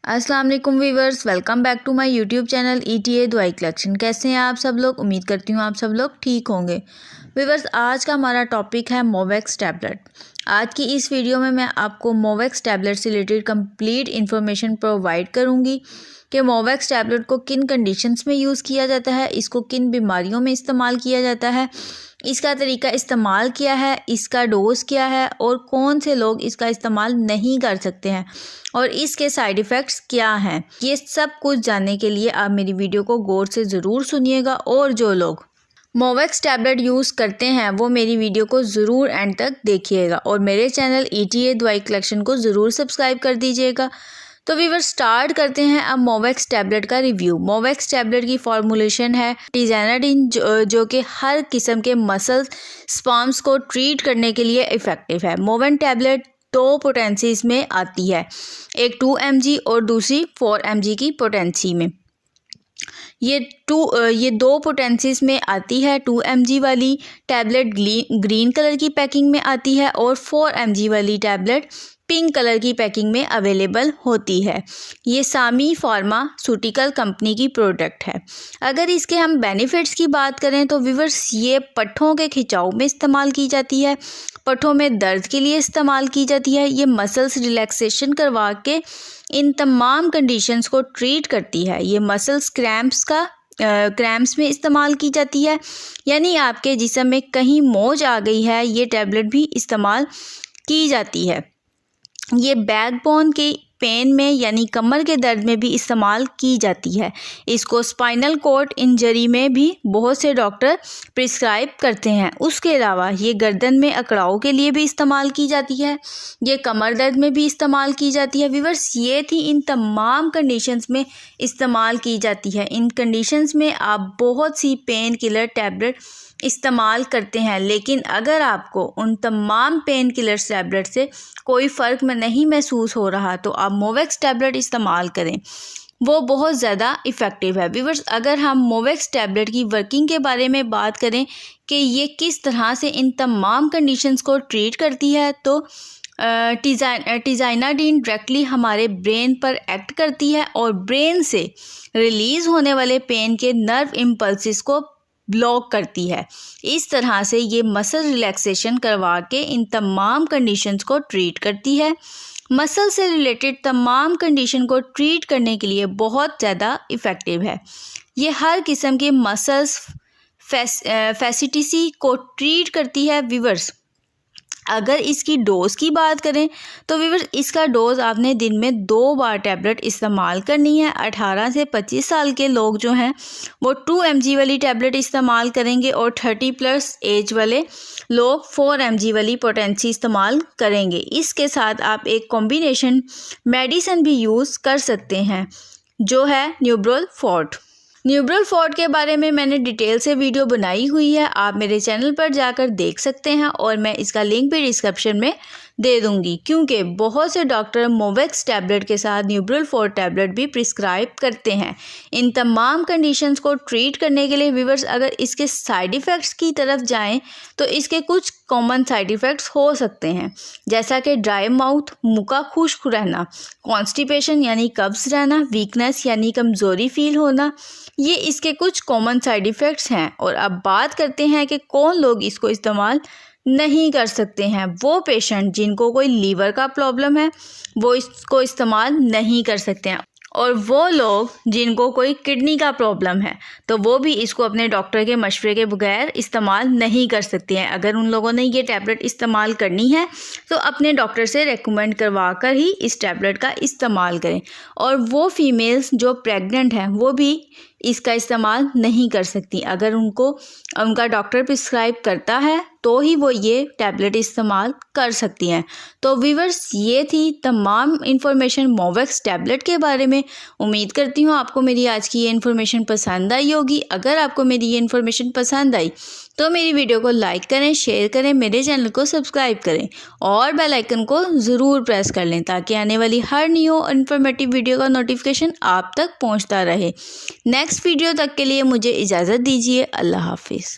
अस्सलाम वालेकुम viewers, welcome back to my YouTube channel ETA दवाई कलेक्शन। कैसे हैं आप सब लोग? उम्मीद करती हूँ आप सब लोग ठीक होंगे। वीवर्स, आज का हमारा टॉपिक है मोवेक्स टैबलेट। आज की इस वीडियो में मैं आपको मोवेक्स टैबलेट से रिलेटेड कंप्लीट इन्फॉर्मेशन प्रोवाइड करूँगी कि मोवेक्स टैबलेट को किन कंडीशंस में यूज़ किया जाता है, इसको किन बीमारियों में इस्तेमाल किया जाता है, इसका तरीका इस्तेमाल क्या है, इसका डोज क्या है और कौन से लोग इसका इस्तेमाल नहीं कर सकते हैं और इसके साइड इफ़ेक्ट्स क्या हैं। ये सब कुछ जानने के लिए आप मेरी वीडियो को गौर से ज़रूर सुनिएगा और जो लोग मोवेक्स टैबलेट यूज़ करते हैं वो मेरी वीडियो को ज़रूर एंड तक देखिएगा और मेरे चैनल ETA दवाई कलेक्शन को ज़रूर सब्सक्राइब कर दीजिएगा। तो वीवर स्टार्ट करते हैं अब मोवेक्स टैबलेट का रिव्यू। मोवेक्स टैबलेट की फॉर्मुलेशन है टिज़ाइनाडिन जो कि हर किस्म के मसल स्पाम्स को ट्रीट करने के लिए इफ़ेक्टिव है। मोवेन टैबलेट 2 पोटेंसीज में आती है, एक 2 mg और दूसरी 4 mg की पोटेंसी में। ये 2 पोटेंसीज में आती है। 2 mg वाली टैबलेट ग्रीन कलर की पैकिंग में आती है और 4 mg वाली टैबलेट पिंक कलर की पैकिंग में अवेलेबल होती है। ये सामी फार्मास्यूटिकल कंपनी की प्रोडक्ट है। अगर इसके हम बेनिफिट्स की बात करें तो व्यूअर्स, ये पट्ठों के खिंचाव में इस्तेमाल की जाती है, पट्ठों में दर्द के लिए इस्तेमाल की जाती है, ये मसल्स रिलैक्सेशन करवा के इन तमाम कंडीशंस को ट्रीट करती है। ये मसल्स क्रैम्प्स में इस्तेमाल की जाती है, यानी आपके जिस्म में कहीं मोच आ गई है, ये टैबलेट भी इस्तेमाल की जाती है। ये बैकबोन के पेन में यानी कमर के दर्द में भी इस्तेमाल की जाती है। इसको स्पाइनल कॉर्ड इंजरी में भी बहुत से डॉक्टर प्रिस्क्राइब करते हैं। उसके अलावा ये गर्दन में अकड़ाव के लिए भी इस्तेमाल की जाती है, ये कमर दर्द में भी इस्तेमाल की जाती है। व्यूअर्स, ये थी इन तमाम कंडीशंस में इस्तेमाल की जाती है। इन कंडीशंस में आप बहुत सी पेन किलर टैबलेट इस्तेमाल करते हैं, लेकिन अगर आपको उन तमाम पेन किलर टैबलेट से कोई फ़र्क नहीं महसूस हो रहा तो आप मोवेक्स टैबलेट इस्तेमाल करें, वो बहुत ज़्यादा इफ़ेक्टिव है। व्यूअर्स, अगर हम मोवेक्स टैबलेट की वर्किंग के बारे में बात करें कि ये किस तरह से इन तमाम कंडीशंस को ट्रीट करती है, तो टिज़ाइनाडिन डायरेक्टली हमारे ब्रेन पर एक्ट करती है और ब्रेन से रिलीज़ होने वाले पेन के नर्व इम्पल्सिस को ब्लॉक करती है। इस तरह से ये मसल रिलैक्सेशन करवा के इन तमाम कंडीशंस को ट्रीट करती है। मसल से रिलेटेड तमाम कंडीशन को ट्रीट करने के लिए बहुत ज़्यादा इफ़ेक्टिव है। ये हर किस्म के मसल्स फैसिटिसी को ट्रीट करती है। व्यूअर्स, अगर इसकी डोज़ की बात करें तो व्यूअर्स, इसका डोज़ आपने दिन में 2 बार टैबलेट इस्तेमाल करनी है। 18 से 25 साल के लोग जो हैं वो 2 mg वाली टैबलेट इस्तेमाल करेंगे और 30+ एज वाले लोग 4 mg वाली पोटेंसी इस्तेमाल करेंगे। इसके साथ आप एक कॉम्बिनेशन मेडिसिन भी यूज़ कर सकते हैं जो है न्यूब्रोल-फोर्ट। न्यूब्रोल-फोर्ट के बारे में मैंने डिटेल से वीडियो बनाई हुई है, आप मेरे चैनल पर जाकर देख सकते हैं और मैं इसका लिंक भी डिस्क्रिप्शन में दे दूंगी, क्योंकि बहुत से डॉक्टर मोवेक्स टैबलेट के साथ न्यूब्रोल-फोर्ट टैबलेट भी प्रिस्क्राइब करते हैं इन तमाम कंडीशंस को ट्रीट करने के लिए। व्यूअर्स, अगर इसके साइड इफ़ेक्ट्स की तरफ जाएं तो इसके कुछ कॉमन साइड इफ़ेक्ट्स हो सकते हैं, जैसा कि ड्राई माउथ, मुँह का खुश्क रहना, कॉन्स्टिपेशन यानी कब्ज़ रहना, वीकनेस यानी कमज़ोरी फील होना, ये इसके कुछ कॉमन साइड इफ़ेक्ट्स हैं। और अब बात करते हैं कि कौन लोग इसको इस्तेमाल नहीं कर सकते हैं। वो पेशेंट जिनको कोई लीवर का प्रॉब्लम है वो इसको इस्तेमाल नहीं कर सकते हैं, और वो लोग जिनको कोई किडनी का प्रॉब्लम है तो वो भी इसको अपने डॉक्टर के मशवरे के बगैर इस्तेमाल नहीं कर सकते हैं। अगर उन लोगों ने ये टैबलेट इस्तेमाल करनी है तो अपने डॉक्टर से रेकमेंड करवा कर ही इस टैबलेट का इस्तेमाल करें। और वो फीमेल्स जो प्रेग्नेंट हैं वो भी इसका इस्तेमाल नहीं कर सकती। अगर उनका डॉक्टर प्रिस्क्राइब करता है तो ही वो ये टैबलेट इस्तेमाल कर सकती हैं। तो व्यूअर्स, ये थी तमाम इन्फॉर्मेशन मोवेक्स टैबलेट के बारे में। उम्मीद करती हूँ आपको मेरी आज की ये इन्फॉर्मेशन पसंद आई होगी। अगर आपको मेरी ये इन्फॉर्मेशन पसंद आई तो मेरी वीडियो को लाइक करें, शेयर करें, मेरे चैनल को सब्सक्राइब करें और बेल आइकन को ज़रूर प्रेस कर लें ताकि आने वाली हर न्यू और इन्फॉर्मेटिव वीडियो का नोटिफिकेशन आप तक पहुंचता रहे। नेक्स्ट वीडियो तक के लिए मुझे इजाज़त दीजिए। अल्लाह हाफिज़।